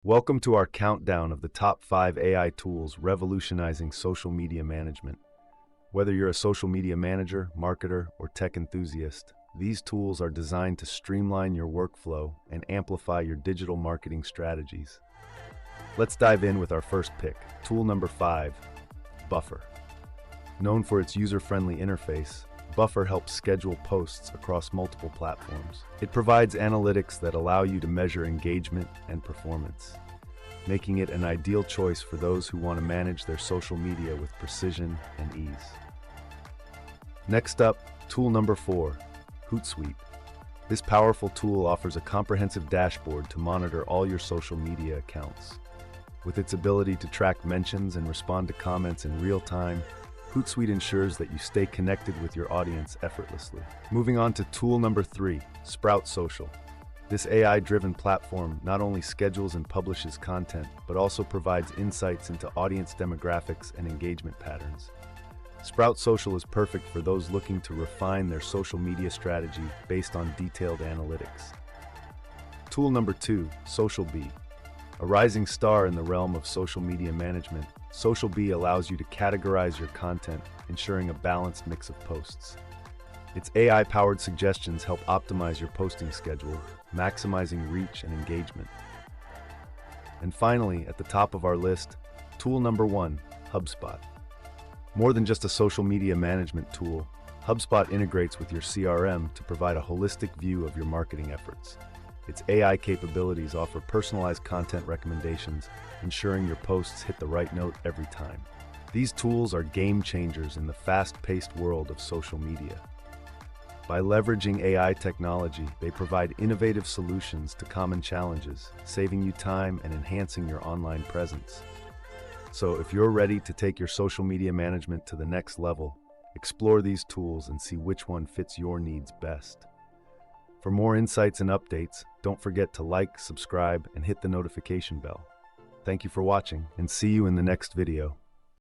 Welcome to our countdown of the top 5 AI tools revolutionizing social media management. Whether you're a social media manager, marketer, or tech enthusiast, these tools are designed to streamline your workflow and amplify your digital marketing strategies. Let's dive in with our first pick. Tool number 5, Buffer. Known for its user-friendly interface, Buffer helps schedule posts across multiple platforms. It provides analytics that allow you to measure engagement and performance, making it an ideal choice for those who want to manage their social media with precision and ease. Next up, tool number 4, Hootsuite. This powerful tool offers a comprehensive dashboard to monitor all your social media accounts. With its ability to track mentions and respond to comments in real time, Hootsuite ensures that you stay connected with your audience effortlessly. Moving on to tool number 3, Sprout Social. This AI-driven platform not only schedules and publishes content, but also provides insights into audience demographics and engagement patterns. Sprout Social is perfect for those looking to refine their social media strategy based on detailed analytics. Tool number 2, SocialBee. A rising star in the realm of social media management, SocialBee allows you to categorize your content, ensuring a balanced mix of posts. Its AI-powered suggestions help optimize your posting schedule, maximizing reach and engagement. And finally, at the top of our list, tool number 1, HubSpot. More than just a social media management tool, HubSpot integrates with your CRM to provide a holistic view of your marketing efforts. Its AI capabilities offer personalized content recommendations, ensuring your posts hit the right note every time. These tools are game changers in the fast-paced world of social media. By leveraging AI technology, they provide innovative solutions to common challenges, saving you time and enhancing your online presence. So if you're ready to take your social media management to the next level, explore these tools and see which one fits your needs best. For more insights and updates, don't forget to like, subscribe, and hit the notification bell. Thank you for watching, and see you in the next video.